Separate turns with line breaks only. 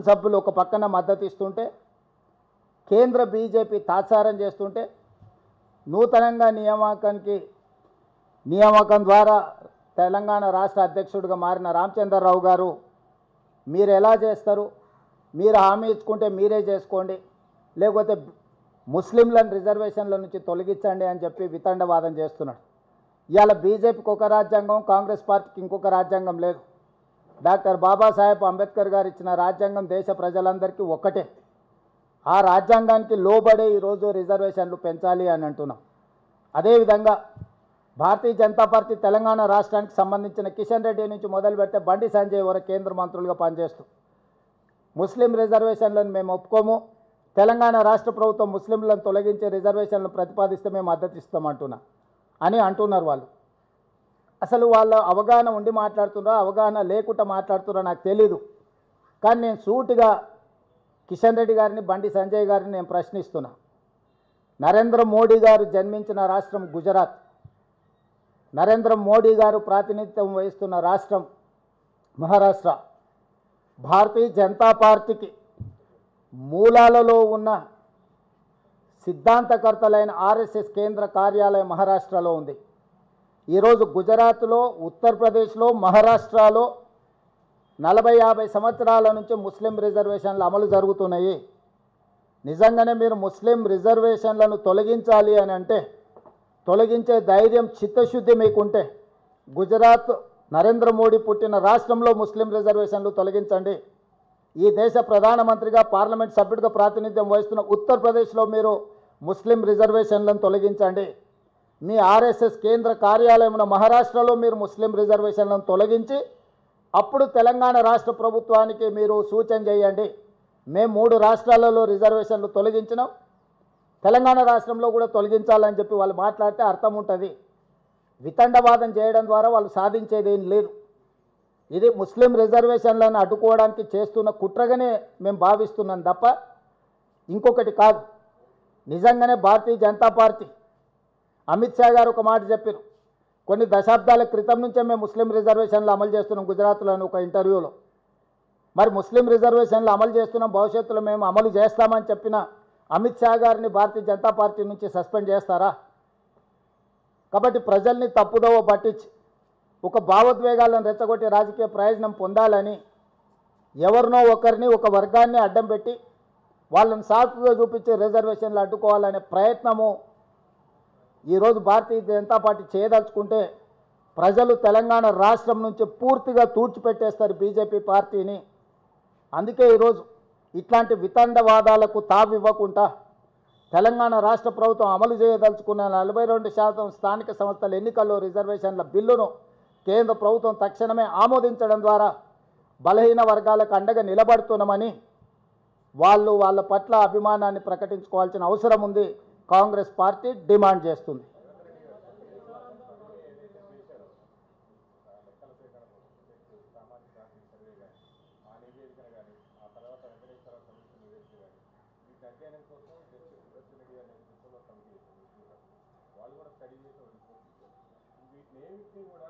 సభ్యులు ఒక పక్కన మద్దతు ఇస్తుంటే కేంద్ర బీజేపీ తాత్సారం చేస్తుంటే నూతనంగా నియామకం ద్వారా తెలంగాణ రాష్ట్ర అధ్యక్షుడిగా మారిన రామచంద్రరావు గారు మీరు ఎలా చేస్తారు, మీరు హామీ ఇచ్చుకుంటే మీరే చేసుకోండి, లేకపోతే ముస్లింలను రిజర్వేషన్ల నుంచి తొలగించండి అని చెప్పి వితండవాదం చేస్తున్నాడు. ఇవాళ బీజేపీకి ఒక రాజ్యాంగం, కాంగ్రెస్ పార్టీకి ఇంకొక రాజ్యాంగం లేదు. డాక్టర్ బాబాసాహెబ్ అంబేద్కర్ గారు ఇచ్చిన రాజ్యాంగం దేశ ప్రజలందరికీ ఒక్కటే. ఆ రాజ్యాంగానికి లోబడే ఈరోజు రిజర్వేషన్లు పెంచాలి అని అంటున్నాం. అదేవిధంగా భారతీయ జనతా పార్టీ తెలంగాణ రాష్ట్రానికి సంబంధించిన కిషన్ రెడ్డి నుంచి మొదలు పెడితే బండి సంజయ్ వరకు కేంద్ర మంత్రులుగా పనిచేస్తూ ముస్లిం రిజర్వేషన్లను మేము ఒప్పుకోము, తెలంగాణ రాష్ట్ర ప్రభుత్వం ముస్లింలను తొలగించే రిజర్వేషన్లను ప్రతిపాదిస్తే మేము మద్దతు ఇస్తామంటున్నా అని అంటున్నారు. వాళ్ళు అసలు వాళ్ళ అవగాహన ఉండి మాట్లాడుతున్నారో అవగాహన లేకుండా మాట్లాడుతున్నారో నాకు తెలీదు. కానీ నేను సూటిగా కిషన్ రెడ్డి గారిని, బండి సంజయ్ గారిని నేను ప్రశ్నిస్తున్నా. నరేంద్ర మోడీ గారు జన్మించిన రాష్ట్రం గుజరాత్, నరేంద్ర మోడీ గారు ప్రాతినిధ్యం వహిస్తున్న రాష్ట్రం మహారాష్ట్ర. భారతీయ జనతా పార్టీకి మూలాలలో ఉన్న సిద్ధాంతకర్తలైన ఆర్ఎస్ఎస్ కేంద్ర కార్యాలయం మహారాష్ట్రలో ఉంది. ఈరోజు గుజరాత్లో, ఉత్తరప్రదేశ్లో, మహారాష్ట్రలో 40-50 సంవత్సరాల నుంచి ముస్లిం రిజర్వేషన్లు అమలు జరుగుతున్నాయి. నిజంగానే మీరు ముస్లిం రిజర్వేషన్లను తొలగించాలి అని అంటే, తొలగించే ధైర్యం, చిత్తశుద్ధి మీకుంటే గుజరాత్ నరేంద్ర మోడీ పుట్టిన రాష్ట్రంలో ముస్లిం రిజర్వేషన్లు తొలగించండి. ఈ దేశ ప్రధానమంత్రిగా, పార్లమెంట్ సభ్యుడిగా ప్రాతినిధ్యం వహిస్తున్న ఉత్తరప్రదేశ్లో మీరు ముస్లిం రిజర్వేషన్లను తొలగించండి. మీ ఆర్ఎస్ఎస్ కేంద్ర కార్యాలయం మహారాష్ట్రలో మీరు ముస్లిం రిజర్వేషన్లను తొలగించి అప్పుడు తెలంగాణ రాష్ట్ర ప్రభుత్వానికి మీరు సూచన చేయండి. మేము 3 రాష్ట్రాలలో రిజర్వేషన్లు తొలగించినాం, తెలంగాణ రాష్ట్రంలో కూడా తొలగించాలని చెప్పి వాళ్ళు మాట్లాడితే అర్థం ఉంటుంది. వితండవాదం చేయడం ద్వారా వాళ్ళు సాధించేది ఏం లేదు. ఇది ముస్లిం రిజర్వేషన్లను అడ్డుకోవడానికి చేస్తున్న కుట్రగానే మేము భావిస్తున్నాం తప్ప ఇంకొకటి కాదు. నిజంగానే భారతీయ జనతా పార్టీ అమిత్ షా గారు ఒక మాట చెప్పారు, కొన్ని దశాబ్దాల క్రితం నుంచే మేము ముస్లిం రిజర్వేషన్లు అమలు చేస్తున్నాం గుజరాత్లోని ఒక ఇంటర్వ్యూలో. మరి ముస్లిం రిజర్వేషన్లు అమలు చేస్తున్నాం, భవిష్యత్తులో మేము అమలు చేస్తామని చెప్పిన అమిత్ షా గారిని భారతీయ జనతా పార్టీ నుంచి సస్పెండ్ చేస్తారా? కాబట్టి ప్రజల్ని తప్పుదోవ పట్టించి ఒక భావోద్వేగాలను రెచ్చగొట్టి రాజకీయ ప్రయోజనం పొందాలని ఎవరినో ఒకరిని, ఒక వర్గాన్ని అడ్డం పెట్టి వాళ్ళని సాకుగా చూపించి రిజర్వేషన్లు అడ్డుకోవాలనే ప్రయత్నము ఈరోజు భారతీయ జనతా పార్టీ చేయదలుచుకుంటే ప్రజలు తెలంగాణ రాష్ట్రం నుంచి పూర్తిగా తూర్చిపెట్టేస్తారు బీజేపీ పార్టీని. అందుకే ఈరోజు ఇట్లాంటి వితండవాదాలకు తావివ్వకుండా తెలంగాణ రాష్ట్ర ప్రభుత్వం అమలు చేయదలుచుకున్న 42% స్థానిక సంస్థల ఎన్నికల్లో రిజర్వేషన్ల బిల్లును కేంద్ర ప్రభుత్వం తక్షణమే ఆమోదించడం ద్వారా బలహీన వర్గాలకు అండగా నిలబడుతున్నామని వాళ్ళ పట్ల అభిమానాన్ని ప్రకటించుకోవాల్సిన అవసరం ఉంది. కాంగ్రెస్ పార్టీ డిమాండ్ చేస్తుంది.
వాళ్ళు కూడా స్టడీ చేసే వీటిని కూడా